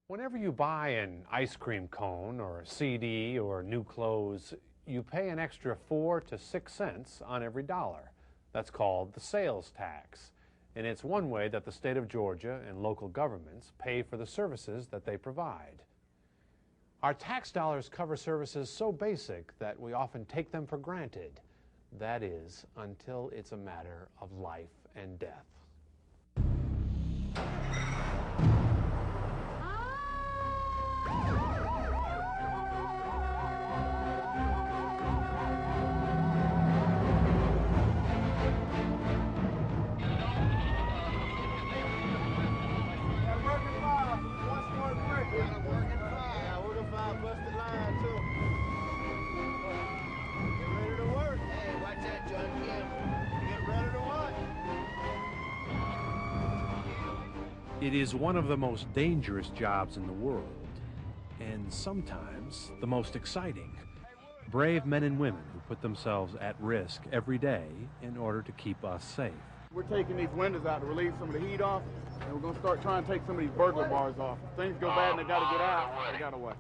Whenever you buy an ice cream cone or a CD or new clothes, you pay an extra 4 to 6 cents on every dollar. That's called the sales tax. And it's one way that the state of Georgia and local governments pay for the services that they provide. Our tax dollars cover services so basic that we often take them for granted. That is, until it's a matter of life and death. It is one of the most dangerous jobs in the world, and sometimes the most exciting. Brave men and women who put themselves at risk every day in order to keep us safe. We're taking these windows out to relieve some of the heat off, and we're going to start trying to take some of these burglar bars off. If things go bad and they got to get out, they got away.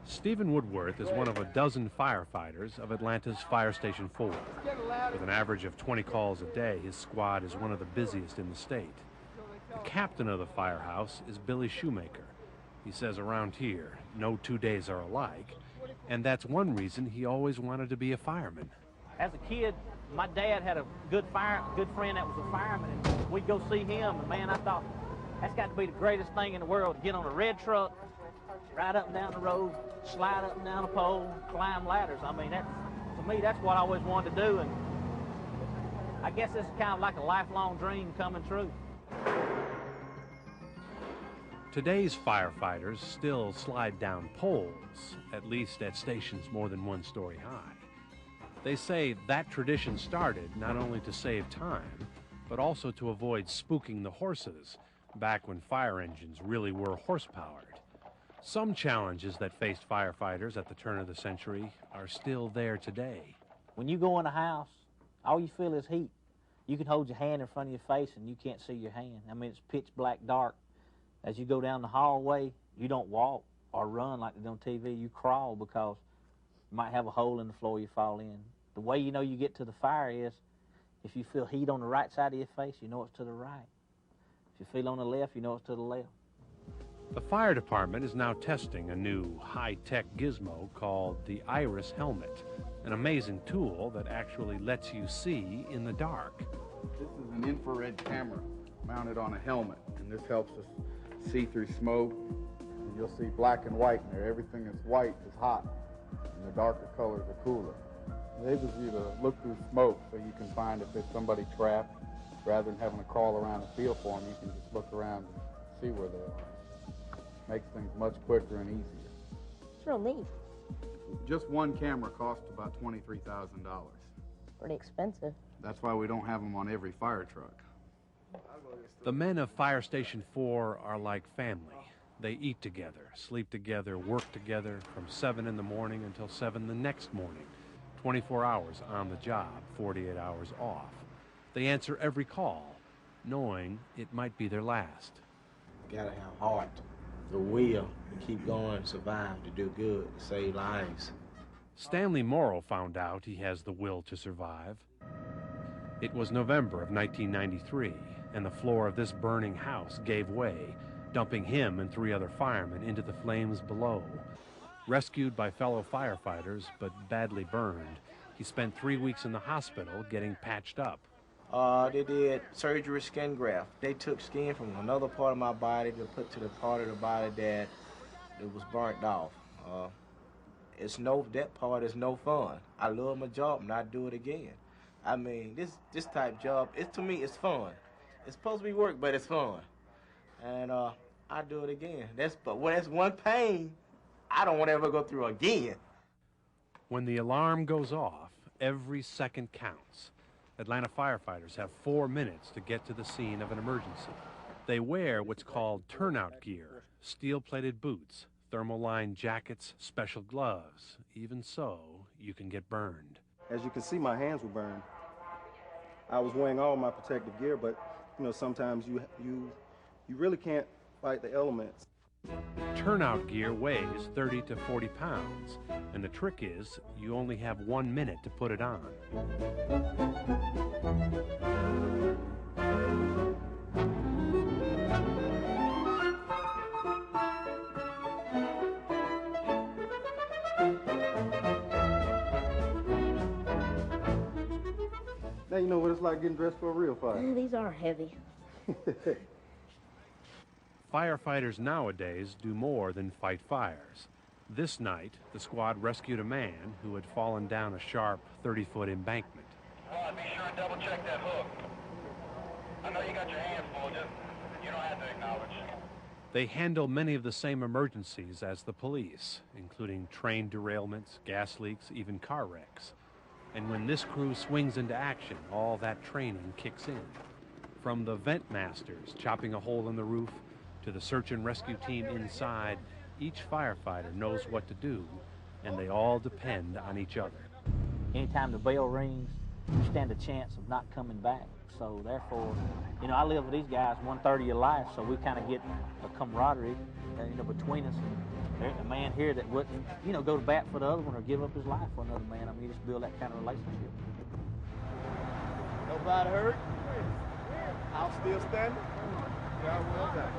Stephen Woodworth is one of a dozen firefighters of Atlanta's Fire Station 4. With an average of 20 calls a day, his squad is one of the busiest in the state. The captain of the firehouse is Billy Shoemaker. He says around here, no 2 days are alike, and that's one reason he always wanted to be a fireman. As a kid, my dad had a good friend that was a fireman, and we'd go see him, and man, I thought, that's got to be the greatest thing in the world, to get on a red truck, ride up and down the road, slide up and down a pole, climb ladders. I mean, to me, that's what I always wanted to do, and I guess it's kind of like a lifelong dream coming true. Today's firefighters still slide down poles, at least at stations more than 1 story high. They say that tradition started not only to save time, but also to avoid spooking the horses, back when fire engines really were horse-powered. Some challenges that faced firefighters at the turn of the century are still there today. When you go in a house, all you feel is heat. You can hold your hand in front of your face and you can't see your hand. I mean, it's pitch black dark. As you go down the hallway, you don't walk or run like they do on TV. You crawl because you might have a hole in the floor you fall in. The way you know you get to the fire is if you feel heat on the right side of your face, you know it's to the right. If you feel on the left, you know it's to the left. The fire department is now testing a new high-tech gizmo called the Iris helmet, an amazing tool that actually lets you see in the dark. This is an infrared camera mounted on a helmet, and this helps us see through smoke. And you'll see black and white in there. Everything that's white is hot, and the darker colors are cooler. It enables you to look through smoke so you can find if there's somebody trapped. Rather than having to crawl around and feel for them, you can just look around and see where they are. Makes things much quicker and easier. It's real neat. Just one camera costs about $23,000. Pretty expensive. That's why we don't have them on every fire truck. The men of Fire Station 4 are like family. They eat together, sleep together, work together from 7 in the morning until 7 the next morning. 24 hours on the job, 48 hours off. They answer every call, knowing it might be their last. You gotta have heart, the will to keep going, survive, to do good, to save lives. Stanley Morrow found out he has the will to survive. It was November of 1993, and the floor of this burning house gave way, dumping him and 3 other firemen into the flames below. Rescued by fellow firefighters, but badly burned, he spent 3 weeks in the hospital getting patched up. They did surgery skin graft. They took skin from another part of my body to put to the part of the body that it was burnt off. That part is no fun. I love my job and I'd do it again. I mean, this type job, to me, it's fun. It's supposed to be work, but it's fun. And I'd do it again. That's one pain I don't want to ever go through again. When the alarm goes off, every second counts. Atlanta firefighters have 4 minutes to get to the scene of an emergency. They wear what's called turnout gear, steel-plated boots, thermal-lined jackets, special gloves. Even so, you can get burned. As you can see, my hands were burned. I was wearing all my protective gear, but sometimes you really can't fight the elements. Turnout gear weighs 30 to 40 pounds, and the trick is you only have 1 minute to put it on. Now you know what it's like getting dressed for a real fire. These are heavy. Firefighters nowadays do more than fight fires. This night, the squad rescued a man who had fallen down a sharp 30-foot embankment. Rod, be sure and double check that hook. I know you got your hands full, just you don't have to acknowledge. They handle many of the same emergencies as the police, including train derailments, gas leaks, even car wrecks. And when this crew swings into action, all that training kicks in. From the vent masters chopping a hole in the roof to the search and rescue team inside, each firefighter knows what to do, and they all depend on each other. Anytime the bell rings, you stand a chance of not coming back. So therefore, you know, I live with these guys 1/3 of your life, so we kind of get a camaraderie, you know, between us. And there ain't a man here that wouldn't, you know, go to bat for the other one or give up his life for another man. I mean, you just build that kind of relationship. Nobody hurt? House still standing? Yeah, well done.